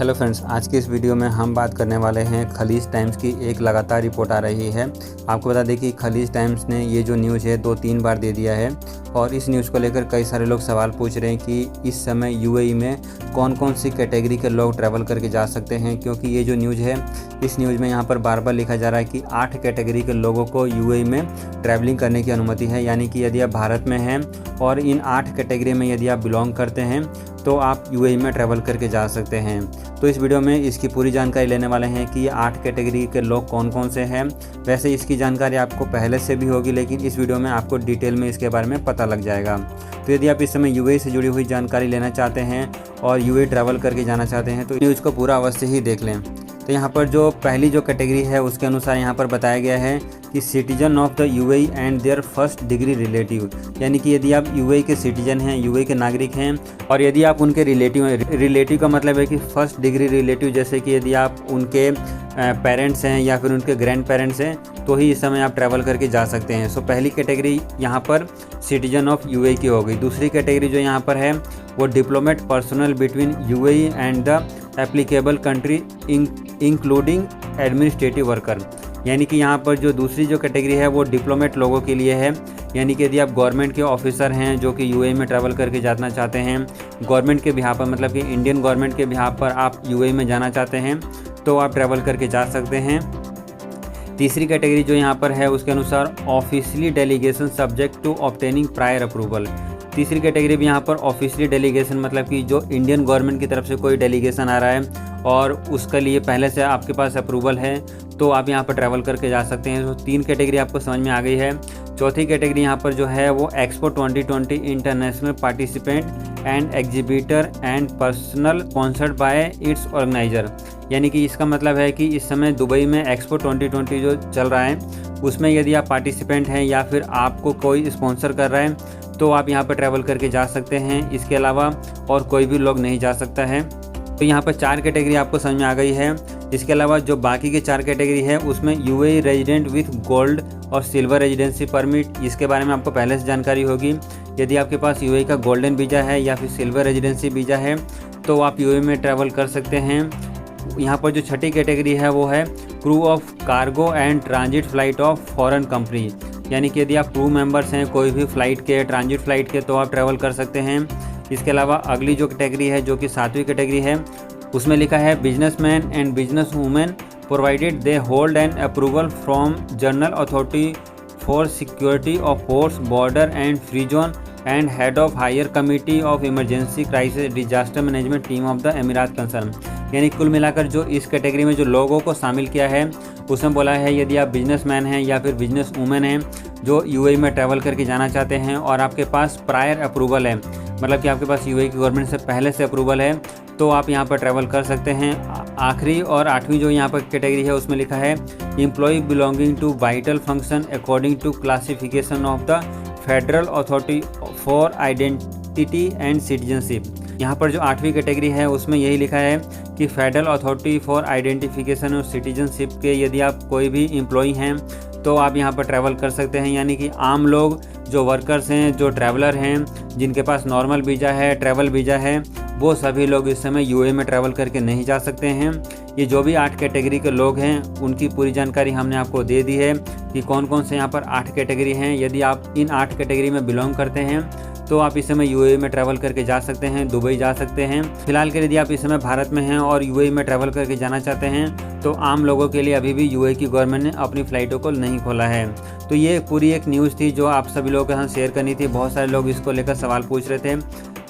Hello friends, आज की इस वीडियो में हम बात करने वाले हैं खलीज टाइम्स की एक लगातार रिपोर्ट आ रही है। आपको बता दें कि खलीज टाइम्स ने ये जो न्यूज़ है 2-3 बार दे दिया है और इस न्यूज़ को लेकर कई सारे लोग सवाल पूछ रहे हैं कि इस समय यूएई में कौन कौन सी कैटेगरी के लोग ट्रैवल करके जा सकते हैं, क्योंकि ये जो न्यूज़ है इस न्यूज़ में यहाँ पर बार बार लिखा जा रहा है कि 8 कैटेगरी के लोगों को यूएई में ट्रैवलिंग करने की अनुमति है। यानी कि यदि आप भारत में हैं और इन 8 कैटेगरी में यदि आप बिलोंग करते हैं तो आप यूएई में ट्रैवल करके जा सकते हैं। तो इस वीडियो में इसकी पूरी जानकारी लेने वाले हैं कि ये 8 कैटेगरी के लोग कौन कौन से हैं। वैसे इसकी जानकारी आपको पहले से भी होगी, लेकिन इस वीडियो में आपको डिटेल में इसके बारे में पता लग जाएगा। तो यदि आप इस समय यूएई से जुड़ी हुई जानकारी लेना चाहते हैं और यूएई ट्रैवल करके जाना चाहते हैं तो न्यूज़ को पूरा अवश्य ही देख लें। तो यहाँ पर जो पहली जो कैटेगरी है उसके अनुसार यहाँ पर बताया गया है कि citizen of the UAE and their first degree relative, यानी कि यदि आप यूएई के सिटीजन हैं, यूएई के नागरिक हैं और यदि आप उनके रिलेटिव हैं, रिलेटिव का मतलब है कि फर्स्ट डिग्री रिलेटिव, जैसे कि यदि आप उनके पेरेंट्स हैं या फिर उनके ग्रैंड पेरेंट्स हैं तो ही इस समय आप ट्रैवल करके जा सकते हैं। सो पहली कैटेगरी यहाँ पर सिटीजन ऑफ यूएई की हो गई। दूसरी कैटेगरी जो यहाँ पर है वो diplomat personal between UAE and the applicable country including administrative worker, यानी कि यहाँ पर जो दूसरी जो कैटेगरी है वो डिप्लोमेट लोगों के लिए है। यानी कि यदि आप गवर्नमेंट के ऑफिसर हैं जो कि यूएई में ट्रैवल करके जाना चाहते हैं, गवर्नमेंट के बिहाफ पर, मतलब कि इंडियन गवर्नमेंट के बिहाफ पर आप यूएई में जाना चाहते हैं तो आप ट्रैवल करके जा सकते हैं। तीसरी कैटेगरी जो यहाँ पर है उसके अनुसार officially delegation subject to obtaining prior approval. तीसरी कैटेगरी भी यहाँ पर ऑफिशियली डेलीगेशन, मतलब कि जो इंडियन गवर्नमेंट की तरफ से कोई डेलीगेशन आ रहा है और उसके लिए पहले से आपके पास अप्रूवल है तो आप यहाँ पर ट्रैवल करके जा सकते हैं। तो 3 कैटेगरी आपको समझ में आ गई है। चौथी कैटेगरी यहाँ पर जो है वो expo 2020 international participant and exhibitor and personal sponsored by it's organiser, यानी कि इसका मतलब है कि इस समय दुबई में एक्सपो 2020 जो चल रहा है उसमें यदि आप पार्टिसिपेंट हैं या फिर आपको कोई स्पॉन्सर कर रहा है तो आप यहाँ पर ट्रैवल करके जा सकते हैं। इसके अलावा और कोई भी लोग नहीं जा सकता है। तो यहाँ पर 4 कैटेगरी आपको समझ में आ गई है। इसके अलावा जो बाकी के 4 कैटेगरी है उसमें यूएई रेजिडेंट विथ गोल्ड और सिल्वर रेजिडेंसी परमिट, इसके बारे में आपको पहले से जानकारी होगी। यदि आपके पास यूएई का गोल्डन वीज़ा है या फिर सिल्वर रेजिडेंसी वीज़ा है तो आप यूएई में ट्रैवल कर सकते हैं। यहाँ पर जो छठी कैटेगरी है वो है crew of cargo and transit flight of foreign company, यानी कि यदि आप क्रू मेंबर्स हैं कोई भी फ़्लाइट के, ट्रांजिट फ़्लाइट के, तो आप ट्रैवल कर सकते हैं। इसके अलावा अगली जो कैटेगरी है जो कि 7वीं कैटेगरी है उसमें लिखा है businessman and business women provided they hold an approval from general authority for security of force border and free zone and head of higher committee of emergency crisis disaster management team of the Emirates concern. यानी कुल मिलाकर जो इस category में जो लोगों को शामिल किया है उसमें बोला है यदि आप बिजनेसमैन हैं या फिर बिजनेस वूमेन हैं जो यूएई में ट्रैवल करके जाना चाहते हैं और आपके पास प्रायर अप्रूवल है, मतलब कि आपके पास यूएई की गवर्नमेंट से पहले से अप्रूवल है, तो आप यहाँ पर ट्रैवल कर सकते हैं। आखिरी और 8वीं जो यहाँ पर कैटेगरी है उसमें लिखा है employ belonging to vital function according to classification of the federal authority for identity and citizenship. यहाँ पर जो 8वीं कैटेगरी है उसमें यही लिखा है कि फेडरल अथॉरिटी फॉर आइडेंटिफिकेशन और सिटीजनशिप के यदि आप कोई भी एम्प्लॉई हैं तो आप यहाँ पर ट्रैवल कर सकते हैं। यानी कि आम लोग जो वर्कर्स हैं, जो ट्रैवलर हैं, जिनके पास नॉर्मल वीज़ा है, ट्रैवल वीज़ा है, वो सभी लोग इस समय यूएई में ट्रैवल करके नहीं जा सकते हैं। ये जो भी 8 कैटेगरी के लोग हैं उनकी पूरी जानकारी हमने आपको दे दी है कि कौन कौन से यहाँ पर 8 कैटेगरी हैं। यदि आप इन 8 कैटेगरी में बिलोंग करते हैं तो आप इस समय यूएई में ट्रैवल करके जा सकते हैं, दुबई जा सकते हैं। फिलहाल के यदि आप इस समय भारत में हैं और यूएई में ट्रैवल करके जाना चाहते हैं तो आम लोगों के लिए अभी भी यूएई की गवर्नमेंट ने अपनी फ़्लाइटों को नहीं खोला है। तो ये पूरी एक न्यूज़ थी जो आप सभी लोगों के साथ शेयर करनी थी। बहुत सारे लोग इसको लेकर सवाल पूछ रहे थे।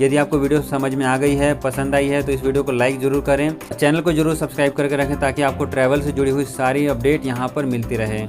यदि आपको वीडियो समझ में आ गई है, पसंद आई है तो इस वीडियो को लाइक ज़रूर करें, चैनल को जरूर सब्सक्राइब करके रखें ताकि आपको ट्रैवल से जुड़ी हुई सारी अपडेट यहाँ पर मिलती रहे।